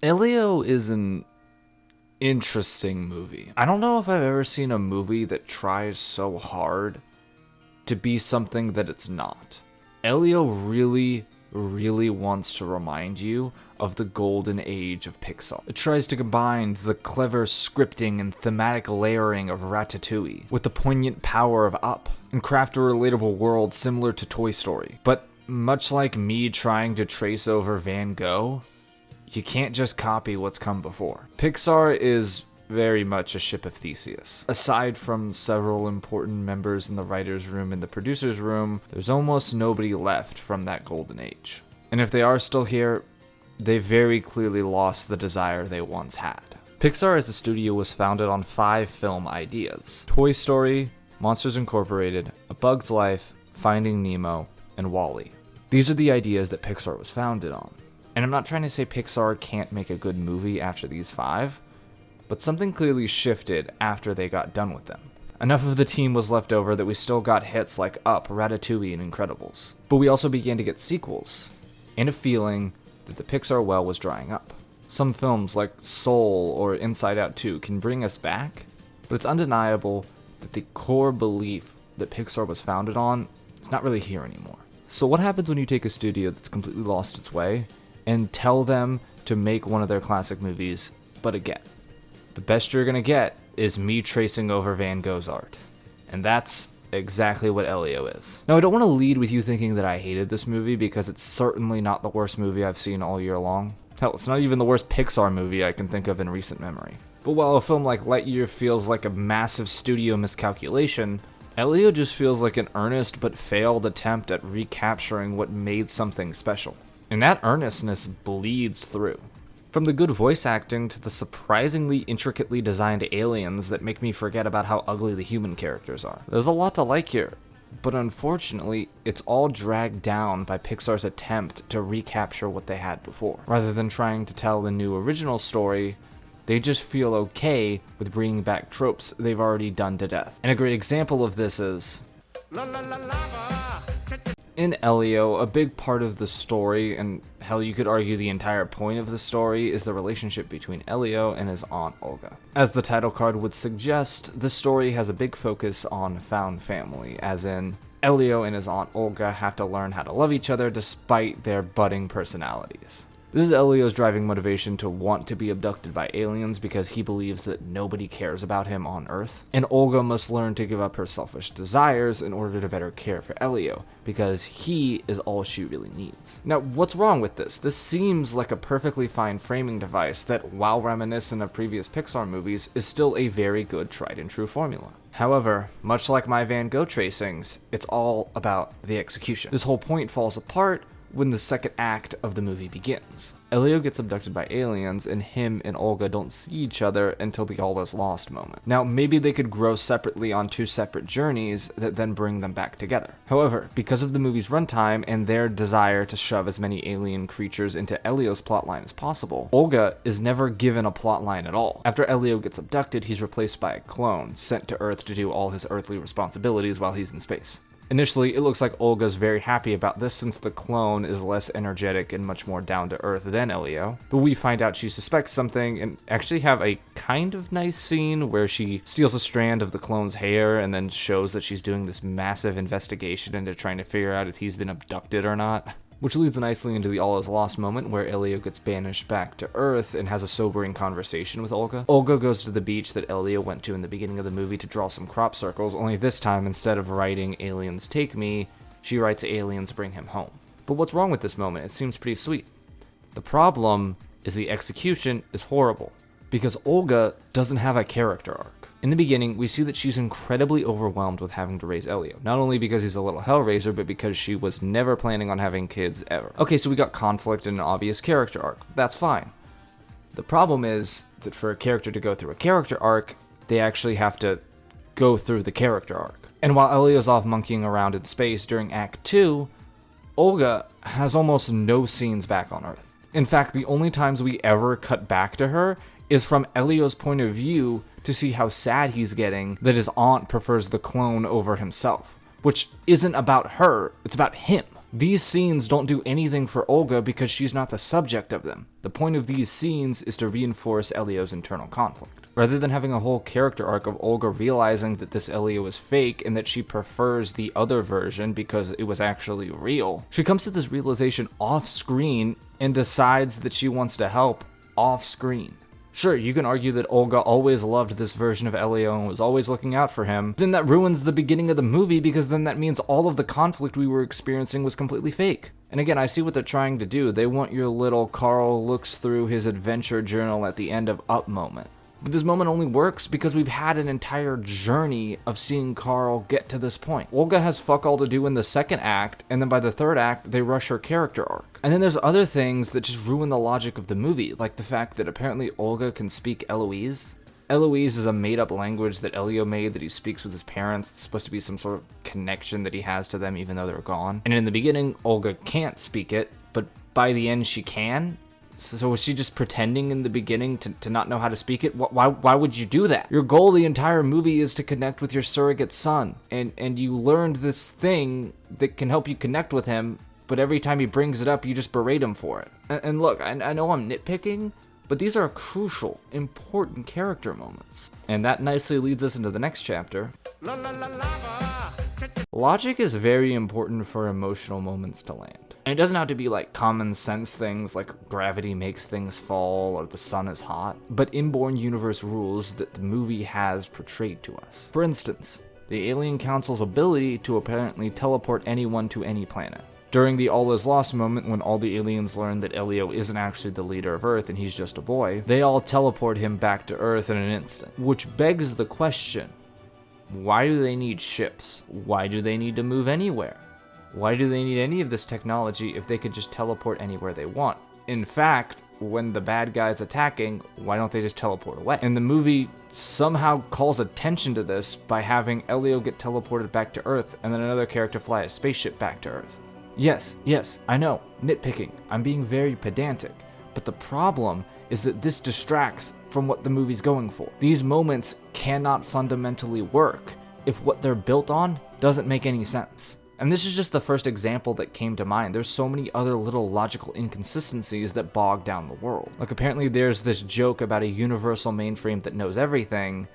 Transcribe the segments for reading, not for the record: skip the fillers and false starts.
Elio is an interesting movie. I don't know if I've ever seen a movie that tries so hard to be something that it's not. Elio really wants to remind you of the golden age of Pixar. It tries to combine the clever scripting and thematic layering of Ratatouille with the poignant power of Up and craft a relatable world similar to Toy Story. But much like me trying to trace over Van Gogh, you can't just copy what's come before. Pixar is very much a ship of Theseus. Aside from several important members in the writer's room and the producer's room, there's almost nobody left from that golden age. And if they are still here, they very clearly lost the desire they once had. Pixar as a studio was founded on 5 film ideas: Toy Story, Monsters Incorporated, A Bug's Life, Finding Nemo, and WALL-E. These are the ideas that Pixar was founded on. And I'm not trying to say Pixar can't make a good movie after these 5, but something clearly shifted after they got done with them. Enough of the team was left over that we still got hits like Up, Ratatouille, and Incredibles. But we also began to get sequels, and a feeling that the Pixar well was drying up. Some films like Soul or Inside Out 2 can bring us back, but it's undeniable that the core belief that Pixar was founded on is not really here anymore. So what happens when you take a studio that's completely lost its way and tell them to make one of their classic movies, but again? The best you're gonna get is me tracing over Van Gogh's art. And that's exactly what Elio is. Now, I don't want to lead with you thinking that I hated this movie, because it's certainly not the worst movie I've seen all year long. Hell, it's not even the worst Pixar movie I can think of in recent memory. But while a film like Lightyear feels like a massive studio miscalculation, Elio just feels like an earnest but failed attempt at recapturing what made something special. And that earnestness bleeds through. From the good voice acting to the surprisingly intricately designed aliens that make me forget about how ugly the human characters are. There's a lot to like here, but unfortunately, it's all dragged down by Pixar's attempt to recapture what they had before. Rather than trying to tell a new original story, they just feel okay with bringing back tropes they've already done to death. And a great example of this is in Elio. A big part of the story, and hell, you could argue the entire point of the story, is the relationship between Elio and his aunt Olga. As the title card would suggest, the story has a big focus on found family, as in Elio and his aunt Olga have to learn how to love each other despite their budding personalities. This is Elio's driving motivation to want to be abducted by aliens because he believes that nobody cares about him on Earth. And Olga must learn to give up her selfish desires in order to better care for Elio, because he is all she really needs. Now, what's wrong with this? This seems like a perfectly fine framing device that, while reminiscent of previous Pixar movies, is still a very good tried and true formula. However, much like my Van Gogh tracings, it's all about the execution. This whole point falls apart when the second act of the movie begins. Elio gets abducted by aliens, and him and Olga don't see each other until the all is lost moment. Now, maybe they could grow separately on 2 separate journeys that then bring them back together. However, because of the movie's runtime and their desire to shove as many alien creatures into Elio's plotline as possible, Olga is never given a plotline at all. After Elio gets abducted, he's replaced by a clone, sent to Earth to do all his earthly responsibilities while he's in space. Initially, it looks like Olga's very happy about this since the clone is less energetic and much more down to earth than Elio, but we find out she suspects something and actually have a kind of nice scene where she steals a strand of the clone's hair and then shows that she's doing this massive investigation into trying to figure out if he's been abducted or not. Which leads nicely into the all is lost moment where Elio gets banished back to Earth and has a sobering conversation with Olga. Olga goes to the beach that Elio went to in the beginning of the movie to draw some crop circles, only this time, instead of writing "aliens take me," she writes "aliens bring him home." But what's wrong with this moment? It seems pretty sweet. The problem is the execution is horrible, because Olga doesn't have a character arc. In the beginning, we see that she's incredibly overwhelmed with having to raise Elio, not only because he's a little hellraiser, but because she was never planning on having kids ever. Okay, so we got conflict and an obvious character arc. That's fine. The problem is that for a character to go through a character arc, they actually have to go through the character arc. And while Elio's off monkeying around in space during Act 2, Olga has almost no scenes back on Earth. In fact, the only times we ever cut back to her is from Elio's point of view to see how sad he's getting that his aunt prefers the clone over himself, which isn't about her, it's about him. These scenes don't do anything for Olga because she's not the subject of them. The point of these scenes is to reinforce Elio's internal conflict. Rather than having a whole character arc of Olga realizing that this Elio is fake and that she prefers the other version because it was actually real, she comes to this realization off screen and decides that she wants to help off screen. Sure, you can argue that Olga always loved this version of Elio and was always looking out for him. Then that ruins the beginning of the movie because then that means all of the conflict we were experiencing was completely fake. And again, I see what they're trying to do. They want your little Carl looks through his adventure journal at the end of Up moment. But this moment only works because we've had an entire journey of seeing Carl get to this point. Olga has fuck all to do in the second act, and then by the third act, they rush her character arc. And then there's other things that just ruin the logic of the movie, like the fact that apparently Olga can speak Eloise. Eloise is a made-up language that Elio made that he speaks with his parents. It's supposed to be some sort of connection that he has to them even though they're gone. And in the beginning, Olga can't speak it, but by the end she can. So was she just pretending in the beginning to not know how to speak it? Why would you do that? Your goal the entire movie is to connect with your surrogate son. And you learned this thing that can help you connect with him, but every time he brings it up, you just berate him for it. And look, I know I'm nitpicking, but these are crucial, important character moments. And that nicely leads us into the next chapter. Logic is very important for emotional moments to land. And it doesn't have to be like common sense things like gravity makes things fall or the sun is hot, but inborn universe rules that the movie has portrayed to us. For instance, the Alien Council's ability to apparently teleport anyone to any planet. During the all is lost moment when all the aliens learn that Elio isn't actually the leader of Earth and he's just a boy, they all teleport him back to Earth in an instant. Which begs the question, why do they need ships? Why do they need to move anywhere? Why do they need any of this technology if they could just teleport anywhere they want? In fact, when the bad guy's attacking, why don't they just teleport away? And the movie somehow calls attention to this by having Elio get teleported back to Earth and then another character fly a spaceship back to Earth. Yes, I know, nitpicking. I'm being very pedantic. But the problem is that this distracts from what the movie's going for. These moments cannot fundamentally work if what they're built on doesn't make any sense. And this is just the first example that came to mind. There's so many other little logical inconsistencies that bog down the world. Like apparently there's this joke about a universal mainframe that knows everything,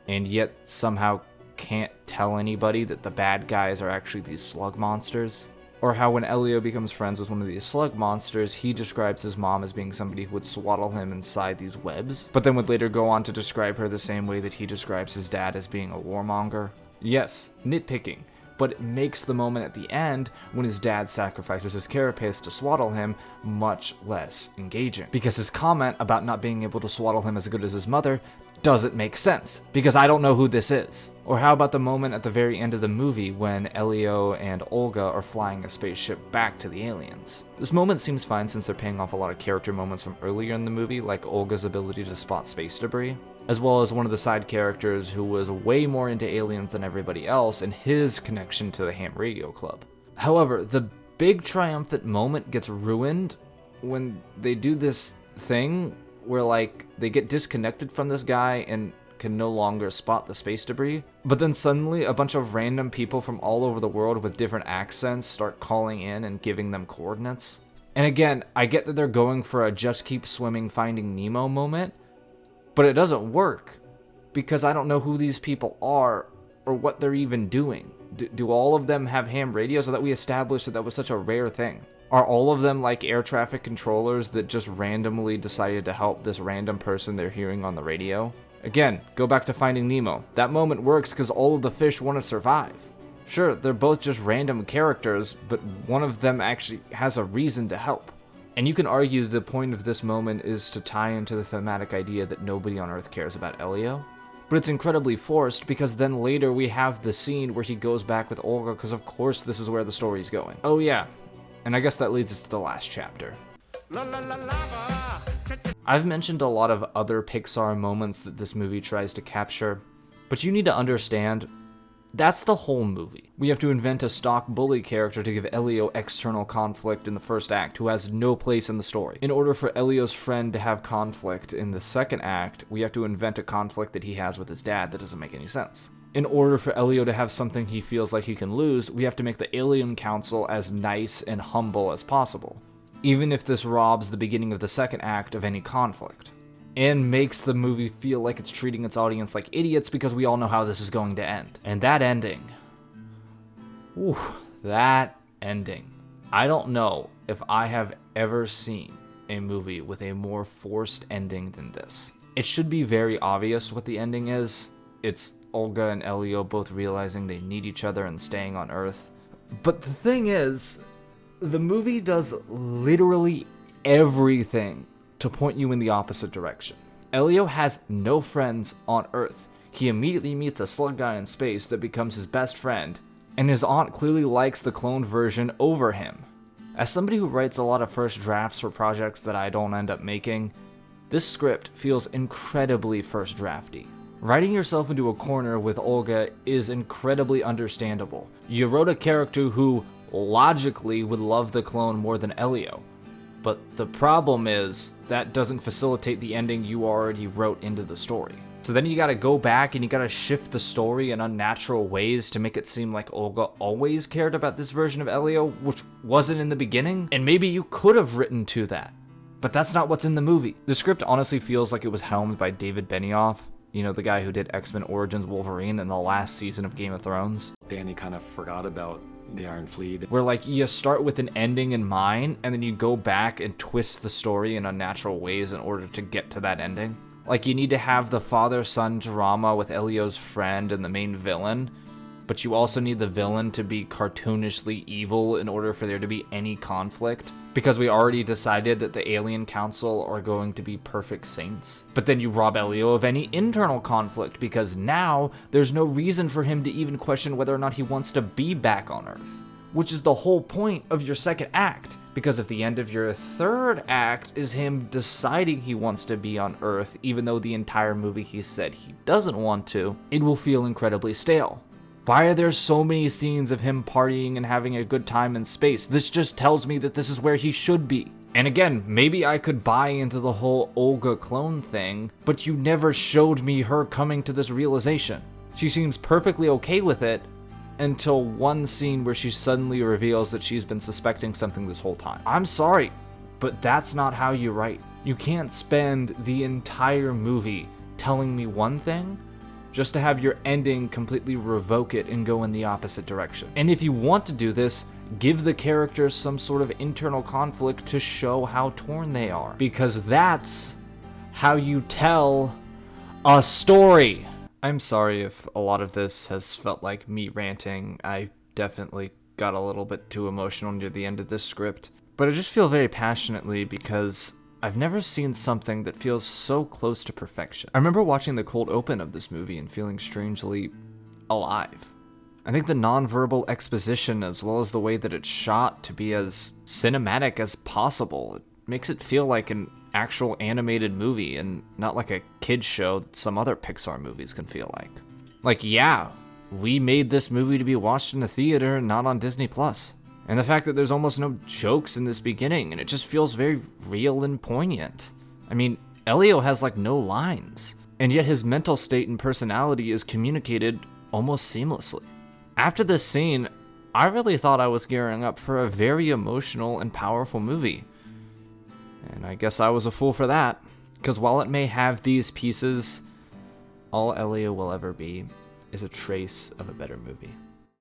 and yet somehow can't tell anybody that the bad guys are actually these slug monsters. Or how when Elio becomes friends with one of these slug monsters, he describes his mom as being somebody who would swaddle him inside these webs, but then would later go on to describe her the same way that he describes his dad as being a warmonger. Yes, nitpicking. But it makes the moment at the end, when his dad sacrifices his carapace to swaddle him, much less engaging. Because his comment about not being able to swaddle him as good as his mother doesn't make sense, because I don't know who this is. Or how about the moment at the very end of the movie when Elio and Olga are flying a spaceship back to the aliens? This moment seems fine since they're paying off a lot of character moments from earlier in the movie, like Olga's ability to spot space debris, as well as one of the side characters who was way more into aliens than everybody else and his connection to the ham radio club. However, the big triumphant moment gets ruined when they do this thing where like they get disconnected from this guy and can no longer spot the space debris, but then suddenly a bunch of random people from all over the world with different accents start calling in and giving them coordinates. And again, I get that they're going for a just keep swimming Finding Nemo moment, but it doesn't work because I don't know who these people are or what they're even doing. Do all of them have ham radios? So that we established that was such a rare thing. Are all of them like air traffic controllers that just randomly decided to help this random person they're hearing on the radio? Again, go back to Finding Nemo. That moment works because all of the fish want to survive. Sure, they're both just random characters, but one of them actually has a reason to help. And you can argue the point of this moment is to tie into the thematic idea that nobody on Earth cares about Elio. But it's incredibly forced because then later we have the scene where he goes back with Olga because of course this is where the story's going. Oh yeah, and I guess that leads us to the last chapter. I've mentioned a lot of other Pixar moments that this movie tries to capture, but you need to understand, that's the whole movie. We have to invent a stock bully character to give Elio external conflict in the first act who has no place in the story. In order for Elio's friend to have conflict in the second act, we have to invent a conflict that he has with his dad that doesn't make any sense. In order for Elio to have something he feels like he can lose, we have to make the Alien Council as nice and humble as possible, even if this robs the beginning of the second act of any conflict, and makes the movie feel like it's treating its audience like idiots because we all know how this is going to end. And that ending, that ending. I don't know if I have ever seen a movie with a more forced ending than this. It should be very obvious what the ending is. It's Olga and Elio both realizing they need each other and staying on Earth. But the thing is, the movie does literally everything to point you in the opposite direction. Elio has no friends on Earth. He immediately meets a slug guy in space that becomes his best friend, and his aunt clearly likes the cloned version over him. As somebody who writes a lot of first drafts for projects that I don't end up making, this script feels incredibly first drafty. Writing yourself into a corner with Olga is incredibly understandable. You wrote a character who logically would love the clone more than Elio, but the problem is that doesn't facilitate the ending you already wrote into the story. So then you gotta go back and you gotta shift the story in unnatural ways to make it seem like Olga always cared about this version of Elio, which wasn't in the beginning, and maybe you could have written to that, but that's not what's in the movie. The script honestly feels like it was helmed by David Benioff, you know, the guy who did X-Men Origins Wolverine in the last season of Game of Thrones. Danny kind of forgot about the Iron Fleet. Where like you start with an ending in mind and then you go back and twist the story in unnatural ways in order to get to that ending. Like you need to have the father-son drama with Elio's friend and the main villain, but you also need the villain to be cartoonishly evil in order for there to be any conflict, because we already decided that the Alien Council are going to be perfect saints. But then you rob Elio of any internal conflict, because now there's no reason for him to even question whether or not he wants to be back on Earth, which is the whole point of your second act. Because if the end of your third act is him deciding he wants to be on Earth, even though the entire movie he said he doesn't want to, it will feel incredibly stale. Why are there so many scenes of him partying and having a good time in space? This just tells me that this is where he should be. And again, maybe I could buy into the whole Olga clone thing, but you never showed me her coming to this realization. She seems perfectly okay with it until one scene where she suddenly reveals that she's been suspecting something this whole time. I'm sorry, but that's not how you write. You can't spend the entire movie telling me one thing just to have your ending completely revoke it and go in the opposite direction. And if you want to do this, give the characters some sort of internal conflict to show how torn they are, because that's how you tell a story. I'm sorry if a lot of this has felt like me ranting. I definitely got a little bit too emotional near the end of this script, but I just feel very passionately because I've never seen something that feels so close to perfection. I remember watching the cold open of this movie and feeling strangely alive. I think the nonverbal exposition, as well as the way that it's shot to be as cinematic as possible, it makes it feel like an actual animated movie and not like a kid's show that some other Pixar movies can feel like. Like, yeah, we made this movie to be watched in a theater and not on Disney+. And the fact that there's almost no jokes in this beginning, and it just feels very real and poignant. I mean, Elio has like no lines, and yet his mental state and personality is communicated almost seamlessly. After this scene, I really thought I was gearing up for a very emotional and powerful movie. And I guess I was a fool for that, because while it may have these pieces, all Elio will ever be is a trace of a better movie.